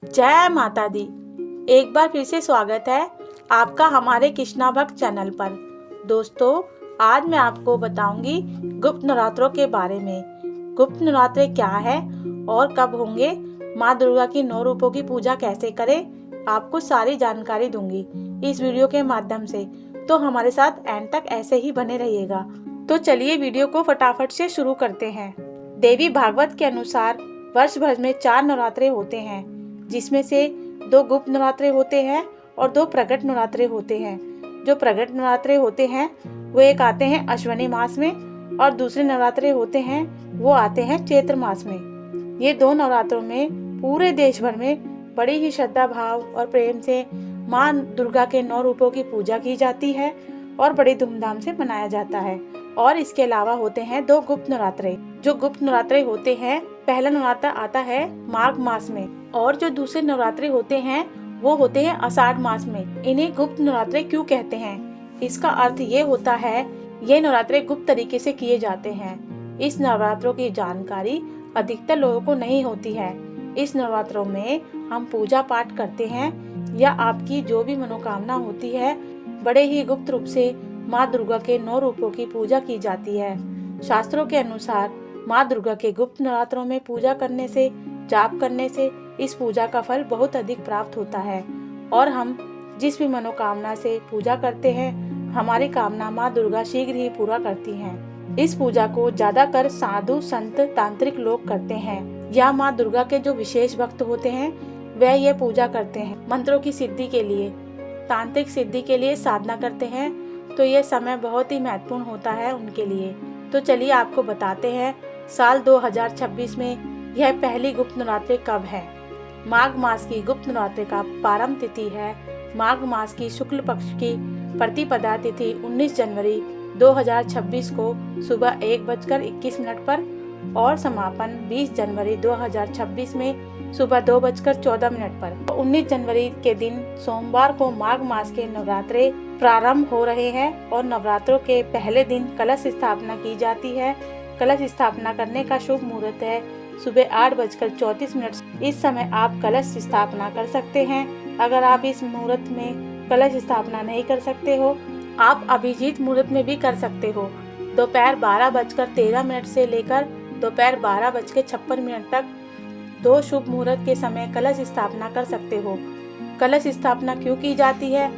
जय माता दी। एक बार फिर से स्वागत है आपका हमारे कृष्णा भक्त चैनल पर। दोस्तों, आज मैं आपको बताऊंगी गुप्त नवरात्रों के बारे में। गुप्त नवरात्रे क्या है और कब होंगे, माँ दुर्गा की 9 रूपों की पूजा कैसे करें, आपको सारी जानकारी दूंगी इस वीडियो के माध्यम से। तो हमारे साथ एंड तक ऐसे ही बने रहिएगा। तो चलिए वीडियो को फटाफट से शुरू करते हैं। देवी भागवत के अनुसार वर्ष भर में 4 नवरात्रे होते हैं, जिसमें से 2 गुप्त नवरात्रे होते हैं और 2 प्रकट नवरात्रे होते हैं। जो प्रकट नवरात्रे होते हैं वो एक आते हैं अश्विनी मास में और दूसरे नवरात्रे होते हैं वो आते हैं चैत्र मास में। ये 2 नवरात्रों में पूरे देश भर में बड़ी ही श्रद्धा भाव और प्रेम से माँ दुर्गा के 9 रूपों की पूजा की जाती है और बड़ी धूमधाम से मनाया जाता है। और इसके अलावा होते हैं 2 गुप्त नवरात्रे। जो गुप्त नवरात्रे होते हैं, पहला नवरात्र आता है माघ मास में और जो दूसरे नवरात्रे होते हैं वो होते हैं आषाढ़ मास में। इन्हें गुप्त नवरात्रे क्यों कहते हैं? इसका अर्थ ये होता है, ये नवरात्रे गुप्त तरीके से किए जाते हैं। इस नवरात्रों की जानकारी अधिकतर लोगों को नहीं होती है। इस नवरात्रों में हम पूजा पाठ करते हैं या आपकी जो भी मनोकामना होती है, बड़े ही गुप्त रूप से माँ दुर्गा के 9 रूपों की पूजा की जाती है। शास्त्रों के अनुसार माँ दुर्गा के गुप्त नवरात्रों में पूजा करने से, जाप करने से इस पूजा का फल बहुत अधिक प्राप्त होता है और हम जिस भी मनोकामना से पूजा करते हैं, हमारी कामना माँ दुर्गा शीघ्र ही पूरा करती हैं। इस पूजा को ज्यादातर साधु संत तांत्रिक लोग करते हैं या माँ दुर्गा के जो विशेष भक्त होते हैं वह ये पूजा करते हैं मंत्रों की सिद्धि के लिए, तांत्रिक सिद्धि के लिए साधना करते हैं। तो ये समय बहुत ही महत्वपूर्ण होता है उनके लिए। तो चलिए आपको बताते हैं साल 2026 में यह पहली गुप्त नवरात्रि कब है। माघ मास की गुप्त नवरात्रि का प्रारंभ तिथि है माघ मास की शुक्ल पक्ष की प्रतिपदा तिथि 19 जनवरी 2026 को सुबह 1:21 पर और समापन 20 जनवरी 2026 में सुबह 2:14 पर। 19 जनवरी के दिन सोमवार को माघ मास के नवरात्रे प्रारंभ हो रहे हैं और नवरात्रों के पहले दिन कलश स्थापना की जाती है। कलश स्थापना करने का शुभ मुहूर्त है सुबह 8:34। इस समय आप कलश स्थापना कर सकते हैं। अगर आप इस मुहूर्त में कलश स्थापना नहीं कर सकते हो, आप अभिजीत मुहूर्त में भी कर सकते हो। दोपहर 12:13 से लेकर दोपहर 12:56 तक 2 शुभ मुहूर्त के समय कलश स्थापना कर सकते हो। कलश स्थापना क्यों की जाती है?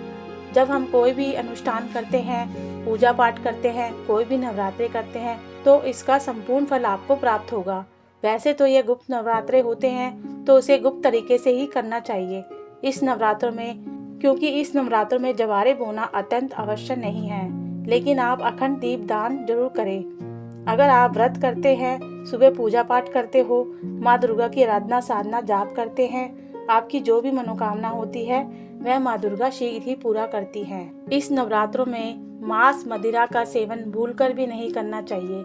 जब हम कोई भी अनुष्ठान करते हैं, पूजा पाठ करते हैं, कोई भी नवरात्रे करते हैं, तो इसका संपूर्ण फल आपको प्राप्त होगा। वैसे तो ये गुप्त नवरात्रे होते हैं तो उसे गुप्त तरीके से ही करना चाहिए इस नवरात्रों में, क्योंकि इस नवरात्रों में जवारे बोना अत्यंत आवश्यक नहीं है। लेकिन आप अखंड दीप दान जरूर करें। अगर आप व्रत करते हैं, सुबह पूजा पाठ करते हो, माँ दुर्गा की आराधना साधना जाप करते हैं, आपकी जो भी मनोकामना होती है वह माँ दुर्गा शीघ्र ही पूरा करती हैं। इस नवरात्रों में मांस मदिरा का सेवन भूलकर भी नहीं करना चाहिए।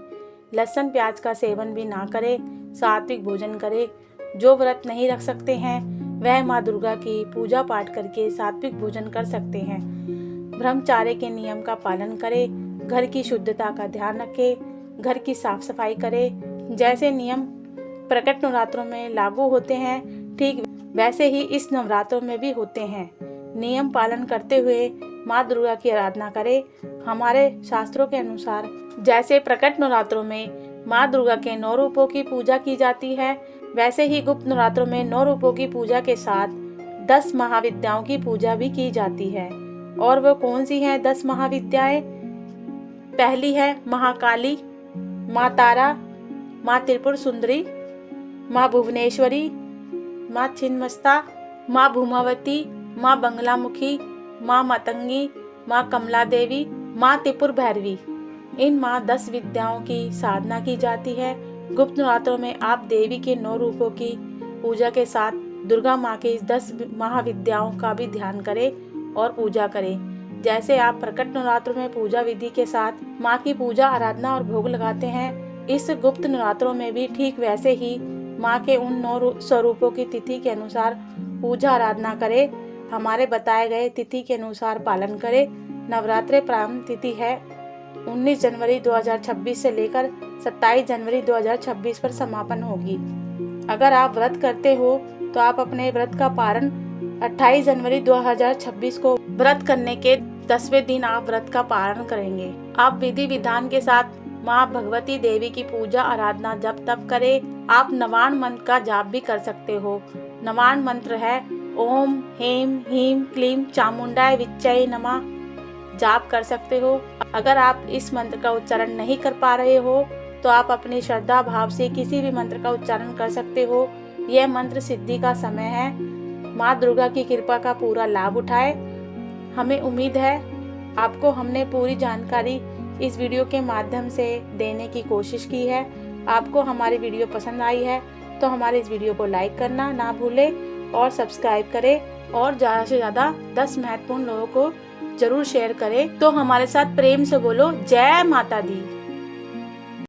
लहसुन प्याज का सेवन भी ना करें, सात्विक भोजन करें। जो व्रत नहीं रख सकते हैं वह माँ दुर्गा की पूजा पाठ करके सात्विक भोजन कर सकते हैं। ब्रह्मचार्य के नियम का पालन करें, घर की शुद्धता का ध्यान रखें, घर की साफ सफाई करें। जैसे नियम प्रकट नवरात्रों में लागू होते हैं, ठीक वैसे ही इस नवरात्रों में भी होते हैं। नियम पालन करते हुए माँ दुर्गा की आराधना करें। हमारे शास्त्रों के अनुसार जैसे प्रकट नवरात्रों में माँ दुर्गा के 9 रूपों की पूजा की जाती है, वैसे ही गुप्त नवरात्रों में 9 रूपों की पूजा के साथ 10 महाविद्याओं की पूजा भी की जाती है। और वो कौन सी हैं 10 महाविद्याएं? पहली है महाकाली, माँ तारा, माँ त्रिपुर सुंदरी, माँ भुवनेश्वरी, माँ छिन्नमस्ता, माँ भूमावती, माँ बंगलामुखी, माँ मतंगी, माँ कमला देवी, माँ त्रिपुर भैरवी। इन माँ 10 विद्याओं की साधना की जाती है। गुप्त नवरात्रों में आप देवी के 9 रूपों की पूजा के साथ दुर्गा माँ के इस 10 महाविद्याओं का भी ध्यान करें और पूजा करें। जैसे आप प्रकट नवरात्रों में पूजा विधि के साथ माँ की पूजा आराधना और भोग लगाते हैं, इस गुप्त नवरात्रों में भी ठीक वैसे ही माँ के उन 9 स्वरूपों की तिथि के अनुसार पूजा आराधना करें। हमारे बताए गए तिथि के अनुसार पालन करें। नवरात्रे प्रारंभ तिथि है 19 जनवरी 2026 से लेकर 27 जनवरी 2026 पर समापन होगी। अगर आप व्रत करते हो तो आप अपने व्रत का पारण 28 जनवरी 2026 को व्रत करने के 10वें दिन आप व्रत का पारण करेंगे। आप विधि विधान के साथ माँ भगवती देवी की पूजा आराधना जप तप करें। आप नवान मंत्र का जाप भी कर सकते हो। नवान मंत्र है ओम हेम हीम क्लीम चामुंडाय विच्चय नमः, जाप कर सकते हो। अगर आप इस मंत्र का उच्चारण नहीं कर पा रहे हो तो आप अपनी श्रद्धा भाव से किसी भी मंत्र का उच्चारण कर सकते हो। यह मंत्र सिद्धि का समय है। माँ दुर्गा की कृपा का पूरा लाभ उठाए। हमें उम्मीद है आपको हमने पूरी जानकारी इस वीडियो के माध्यम से देने की कोशिश की है। आपको हमारी वीडियो पसंद आई है तो हमारे इस वीडियो को लाइक करना ना भूलें और सब्सक्राइब करें और ज़्यादा से ज़्यादा 10 महत्वपूर्ण लोगों को जरूर शेयर करें। तो हमारे साथ प्रेम से बोलो जय माता दी।